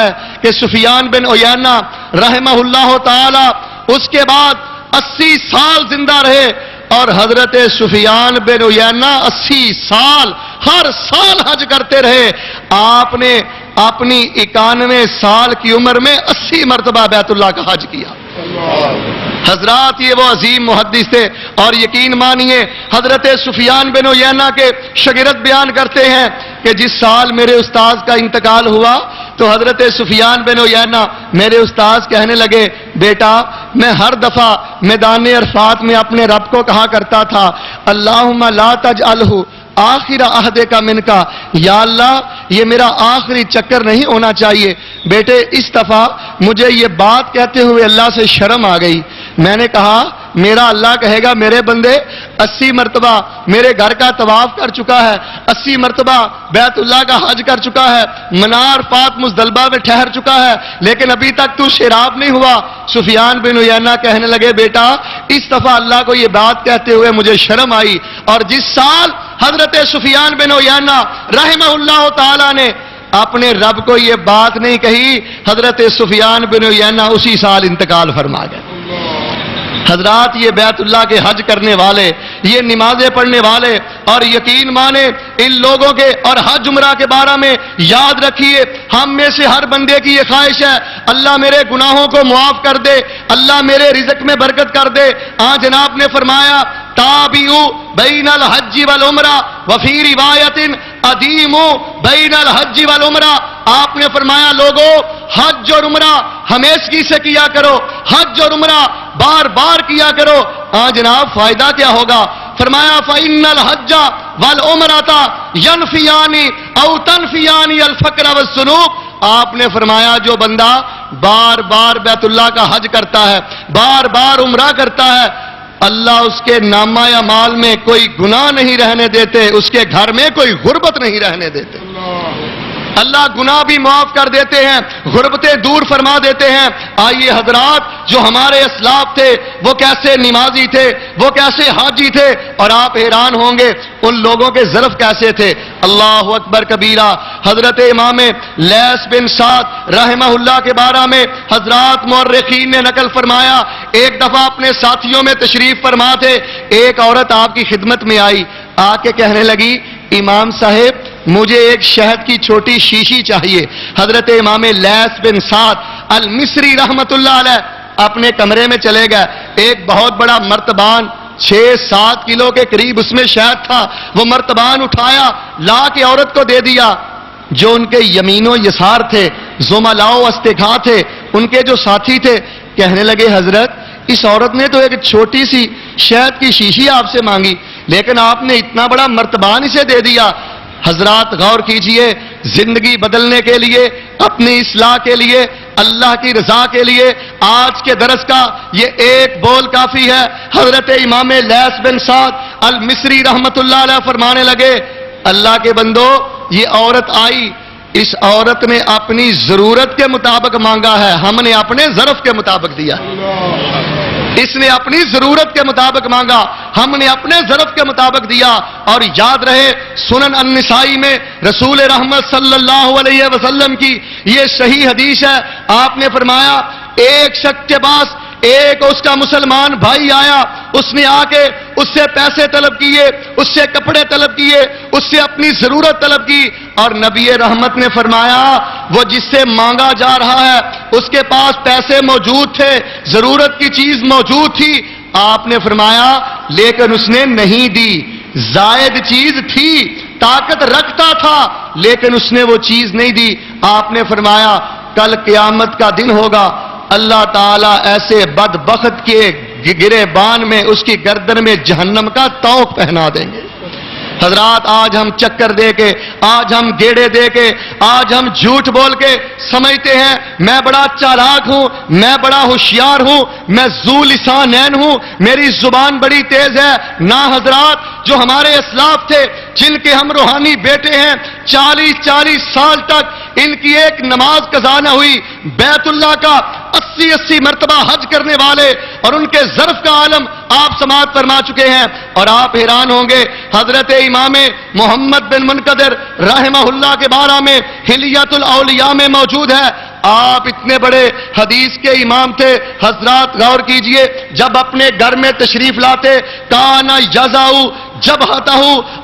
ہے کہ سفیان بن عیینہ رحمہ اللہ تعالی اس کے بعد 80 سال زندہ رہے، اور حضرت سفیان بن عیینہ 80 سال ہر سال حج کرتے رہے۔ آپ نے اپنی 91 سال کی عمر میں 80 مرتبہ بیت اللہ کا حج کیا۔ حضرات یہ وہ عظیم محدث تھے، اور یقین مانیے حضرت سفیان بن عیینہ کے شاگرد بیان کرتے ہیں کہ جس سال میرے استاذ کا انتقال ہوا تو حضرت سفیان بن عیینہ میرے استاذ کہنے لگے، بیٹا میں ہر دفعہ میدان عرفات میں اپنے رب کو کہا کرتا تھا، اللہم لا تجعلہ آخر عہد کا من کا، یا اللہ یہ میرا آخری چکر نہیں ہونا چاہیے۔ بیٹے اس دفعہ مجھے یہ بات کہتے ہوئے اللہ سے شرم آ گئی۔ میں نے کہا میرا اللہ کہے گا میرے بندے 80 مرتبہ میرے گھر کا طواف کر چکا ہے، 80 مرتبہ بیت اللہ کا حج کر چکا ہے، منار پاک مزدلفہ میں ٹھہر چکا ہے، لیکن ابھی تک تو شراب نہیں ہوا۔ سفیان بن عیینہ کہنے لگے، بیٹا اس دفعہ اللہ کو یہ بات کہتے ہوئے مجھے شرم آئی۔ اور جس سال حضرت سفیان بن عیینہ رحمہ اللہ تعالی نے اپنے رب کو یہ بات نہیں کہی، حضرت سفیان بن عیینہ اسی سال انتقال فرما گئے۔ حضرات یہ بیت اللہ کے حج کرنے والے، یہ نمازیں پڑھنے والے، اور یقین مانے ان لوگوں کے اور حج عمرہ کے بارے میں یاد رکھیے، ہم میں سے ہر بندے کی یہ خواہش ہے اللہ میرے گناہوں کو معاف کر دے، اللہ میرے رزق میں برکت کر دے۔ جناب نے فرمایا تابعوا بین الحج والعمرہ وفی روایت ادیموا بین الحج والعمرہ۔ آپ نے فرمایا لوگو حج اور عمرہ ہمیشگی سے کیا کرو، حج اور عمرہ بار بار کیا کرو۔ جناب فائدہ کیا ہوگا؟ فرمایا فإن الحج والعمرۃ ينفیان او تنفیان الفقر والذنوب۔ آپ نے فرمایا جو بندہ بار بار بیت اللہ کا حج کرتا ہے، بار بار عمرہ کرتا ہے، اللہ اس کے نامہ اعمال میں کوئی گناہ نہیں رہنے دیتے، اس کے گھر میں کوئی غربت نہیں رہنے دیتے۔ اللہ گناہ بھی معاف کر دیتے ہیں، غربتیں دور فرما دیتے ہیں۔ آئیے حضرات جو ہمارے اسلاف تھے وہ کیسے نمازی تھے، وہ کیسے حاجی تھے، اور آپ حیران ہوں گے ان لوگوں کے ظرف کیسے تھے۔ اللہ اکبر کبیرہ۔ حضرت امام لیث بن سعد رحمہ اللہ کے بارے میں حضرات مورخین نے نقل فرمایا، ایک دفعہ اپنے ساتھیوں میں تشریف فرما تھے، ایک عورت آپ کی خدمت میں آئی، آ کے کہنے لگی امام صاحب مجھے ایک شہد کی چھوٹی شیشی چاہیے۔ حضرت امام لیث بن سعد المصری رحمت اللہ علیہ اپنے کمرے میں چلے گئے، ایک بہت بڑا مرتبان 6-7 کلو کے قریب اس میں شہد تھا، وہ مرتبان اٹھایا لا کے عورت کو دے دیا۔ جو ان کے یمین و یسار تھے، زملاء و اصدقاء تھے، ان کے جو ساتھی تھے، کہنے لگے حضرت اس عورت نے تو ایک چھوٹی سی شہد کی شیشی آپ سے مانگی، لیکن آپ نے اتنا بڑا مرتبان اسے دے دیا۔ حضرات غور کیجئے، زندگی بدلنے کے لیے، اپنی اصلاح کے لیے، اللہ کی رضا کے لیے آج کے درس کا یہ ایک بول کافی ہے۔ حضرت امام لیث بن سعد المصری رحمت اللہ علیہ فرمانے لگے، اللہ کے بندو یہ عورت آئی، اس عورت نے اپنی ضرورت کے مطابق مانگا ہے، ہم نے اپنے ظرف کے مطابق دیا۔ اس نے اپنی ضرورت کے مطابق مانگا، ہم نے اپنے ظرف کے مطابق دیا۔ اور یاد رہے سنن النسائی میں رسول رحمت صلی اللہ علیہ وسلم کی یہ صحیح حدیث ہے، آپ نے فرمایا ایک شخص کے پاس ایک اس کا مسلمان بھائی آیا، اس نے آ کے اس سے پیسے طلب کیے، اس سے کپڑے طلب کیے، اس سے اپنی ضرورت طلب کی، اور نبی رحمت نے فرمایا وہ جس سے مانگا جا رہا ہے اس کے پاس پیسے موجود تھے، ضرورت کی چیز موجود تھی، آپ نے فرمایا لیکن اس نے نہیں دی، زائد چیز تھی، طاقت رکھتا تھا لیکن اس نے وہ چیز نہیں دی۔ آپ نے فرمایا کل قیامت کا دن ہوگا، اللہ تعالیٰ ایسے بدبخت کے گریبان میں اس کی گردن میں جہنم کا طوق پہنا دیں گے۔ حضرات آج ہم چکر دے کے، آج ہم گیڑے دے کے، آج ہم جھوٹ بول کے سمجھتے ہیں میں بڑا چالاک ہوں، میں بڑا ہوشیار ہوں، میں ذو لسانین ہوں، میری زبان بڑی تیز ہے۔ نہ حضرات جو ہمارے اسلاف تھے جن کے ہم روحانی بیٹے ہیں، 40 سال تک ان کی ایک نماز قضا نہ ہوئی، بیت اللہ کا 80 مرتبہ حج کرنے والے، اور ان کے ظرف کا عالم آپ سماعت فرما چکے ہیں۔ اور آپ حیران ہوں گے حضرت امام محمد بن منقدر رحمہ اللہ کے بارے میں حلیۃ الاولیاء میں موجود ہے، آپ اتنے بڑے حدیث کے امام تھے حضرات، غور کیجئے، جب اپنے گھر میں تشریف لاتے کانا یزاؤ جبہتہ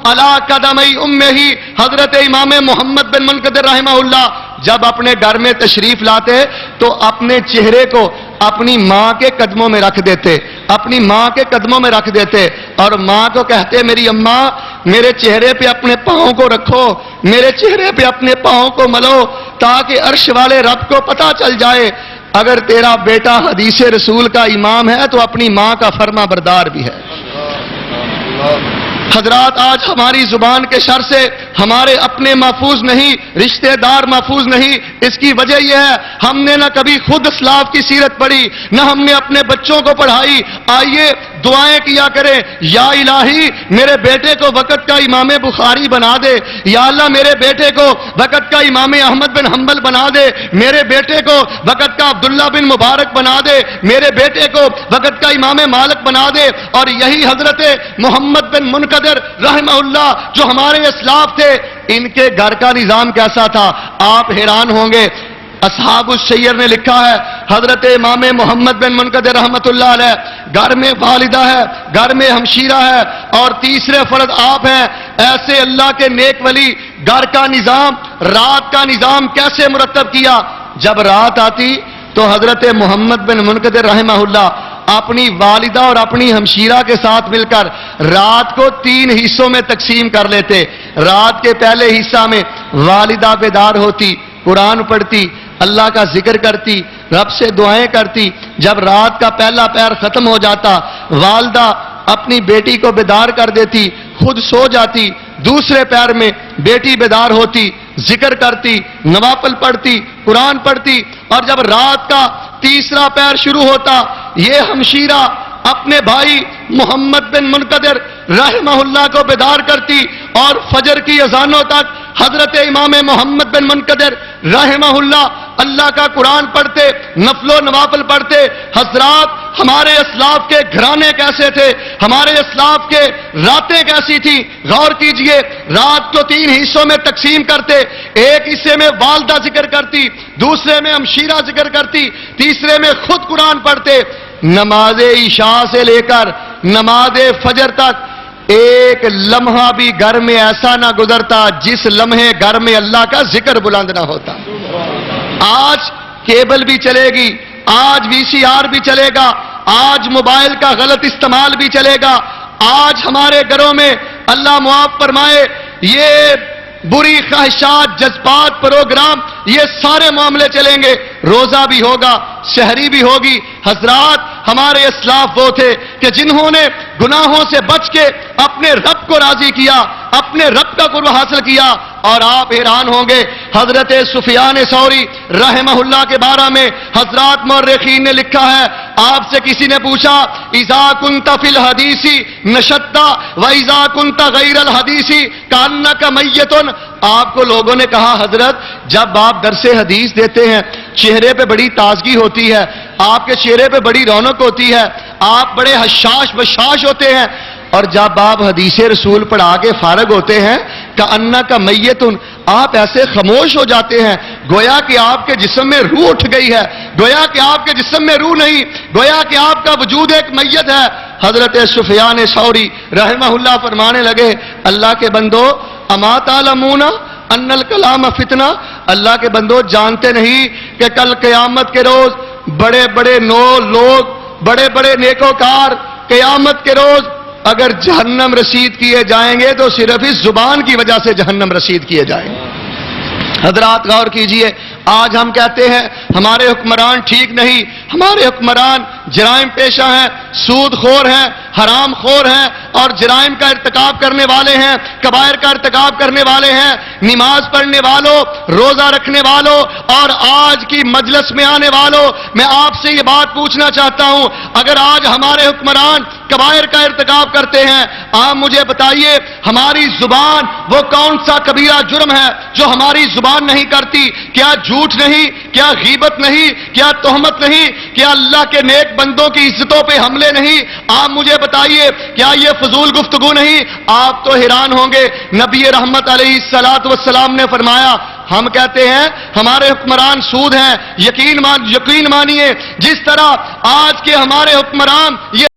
علی قدمی امہ، حضرت امام محمد بن منکدر رحمہ اللہ جب اپنے گھر میں تشریف لاتے تو اپنے چہرے کو اپنی ماں کے قدموں میں رکھ دیتے، اپنی ماں کے قدموں میں رکھ دیتے، اور ماں کو کہتے میری اماں میرے چہرے پہ اپنے پاؤں کو رکھو، میرے چہرے پہ اپنے پاؤں کو ملو، تاکہ عرش والے رب کو پتہ چل جائے اگر تیرا بیٹا حدیث رسول کا امام ہے تو اپنی ماں کا فرما بردار بھی ہے۔ حضرات، آج ہماری زبان کے شر سے ہمارے اپنے محفوظ نہیں، رشتہ دار محفوظ نہیں۔ اس کی وجہ یہ ہے ہم نے نہ کبھی خود اسلاف کی سیرت پڑھی، نہ ہم نے اپنے بچوں کو پڑھائی۔ آئیے دعائیں کیا کریں، یا الہی میرے بیٹے کو وقت کا امام بخاری بنا دے، یا اللہ میرے بیٹے کو وقت کا امام احمد بن حنبل بنا دے، میرے بیٹے کو وقت کا عبداللہ بن مبارک بنا دے، میرے بیٹے کو وقت کا امام مالک بنا دے۔ اور یہی حضرت محمد بن منکدر رحمہ اللہ جو ہمارے اسلاف تھے، ان کے گھر کا نظام کیسا تھا آپ حیران ہوں گے۔ اصحاب السیر نے لکھا ہے حضرت امام محمد بن منکدر رحمت اللہ علیہ گھر میں والدہ ہے، گھر میں ہمشیرہ ہے، اور تیسرے فرد آپ ہیں۔ ایسے اللہ کے نیک ولی گھر کا نظام، رات کا نظام کیسے مرتب کیا؟ جب رات آتی تو حضرت محمد بن منکدر رحمہ اللہ اپنی والدہ اور اپنی ہمشیرہ کے ساتھ مل کر رات کو 3 حصوں میں تقسیم کر لیتے۔ رات کے پہلے حصہ میں والدہ بیدار ہوتی، قرآن پڑھتی، اللہ کا ذکر کرتی، رب سے دعائیں کرتی۔ جب رات کا پہلا پہر ختم ہو جاتا، والدہ اپنی بیٹی کو بیدار کر دیتی، خود سو جاتی۔ دوسرے پہر میں بیٹی بیدار ہوتی، ذکر کرتی، نوافل پڑھتی، قرآن پڑھتی، اور جب رات کا تیسرا پہر شروع ہوتا، یہ ہمشیرہ اپنے بھائی محمد بن منکدر رحمہ اللہ کو بیدار کرتی، اور فجر کی اذانوں تک حضرت امام محمد بن منکدر رحمہ اللہ اللہ کا قرآن پڑھتے، نفل و نوافل پڑھتے۔ حضرات، ہمارے اسلاف کے گھرانے کیسے تھے، ہمارے اسلاف کے راتیں کیسی تھی؟ غور کیجئے، رات کو 3 حصوں میں تقسیم کرتے، ایک حصے میں والدہ ذکر کرتی، دوسرے میں ہمشیرہ ذکر کرتی، تیسرے میں خود قرآن پڑھتے۔ نماز عشاء سے لے کر نماز فجر تک ایک لمحہ بھی گھر میں ایسا نہ گزرتا جس لمحے گھر میں اللہ کا ذکر بلند نہ ہوتا۔ آج کیبل بھی چلے گی، آج VCR بھی چلے گا، آج موبائل کا غلط استعمال بھی چلے گا، آج ہمارے گھروں میں اللہ معاف فرمائے یہ بری خواہشات، جذبات، پروگرام، یہ سارے معاملے چلیں گے۔ روزہ بھی ہوگا، سحری بھی ہوگی۔ حضرات، ہمارے اسلاف وہ تھے کہ جنہوں نے گناہوں سے بچ کے اپنے رب کو راضی کیا، اپنے رب کا قرب حاصل کیا۔ اور آپ حیران ہوں گے، حضرت سفیان ثوری رحمہ اللہ کے بارے میں حضرات مورخین نے لکھا ہے، آپ سے کسی نے پوچھا اذا کنت فی الحدیث نشطت و اذا کنت غیر الحدیث کانک میت، آپ کو لوگوں نے کہا حضرت جب آپ درس حدیث دیتے ہیں چہرے پہ بڑی تازگی ہوتی ہے، آپ کے چہرے پہ بڑی رونق ہوتی ہے، آپ بڑے حشاش بشاش ہوتے ہیں، اور جب آپ حدیث رسول پڑھا کے فارغ ہوتے ہیں کأنک میت، آپ ایسے خاموش ہو جاتے ہیں گویا کہ آپ کے جسم میں روح اٹھ گئی ہے، گویا کہ آپ کے جسم میں روح نہیں، گویا کہ آپ کا وجود ایک میت ہے۔ حضرت سفیان ثوری رحمہ اللہ فرمانے لگے اللہ کے بندو اما تعلمون ان الکلام فتنہ، اللہ کے بندو جانتے نہیں کہ کل قیامت کے روز بڑے بڑے لوگ، بڑے بڑے نیکوکار قیامت کے روز اگر جہنم رسید کیے جائیں گے تو صرف اس زبان کی وجہ سے جہنم رسید کیے جائیں گے۔ حضرات غور کیجئے، آج ہم کہتے ہیں ہمارے حکمران ٹھیک نہیں، ہمارے حکمران جرائم پیشہ ہیں، سود خور ہیں، حرام خور ہیں، اور جرائم کا ارتکاب کرنے والے ہیں، کبائر کا ارتکاب کرنے والے ہیں۔ نماز پڑھنے والوں، روزہ رکھنے والوں، اور آج کی مجلس میں آنے والوں، میں آپ سے یہ بات پوچھنا چاہتا ہوں، اگر آج ہمارے حکمران کبائر کا ارتکاب کرتے ہیں، آپ مجھے بتائیے ہماری زبان وہ کون سا کبیرہ جرم ہے جو ہماری زبان نہیں کرتی؟ کیا جھوٹ نہیں؟ کیا غیبت نہیں؟ کیا تہمت نہیں؟ کیا اللہ کے نیک بندوں کی عزتوں پہ حملے نہیں؟ آپ مجھے بتائیے کیا یہ فضول گفتگو نہیں؟ آپ تو حیران ہوں گے، نبی رحمت علیہ الصلوۃ والسلام نے فرمایا ہم کہتے ہیں ہمارے حکمران سود ہیں، یقین مانیے جس طرح آج کے ہمارے حکمران یہ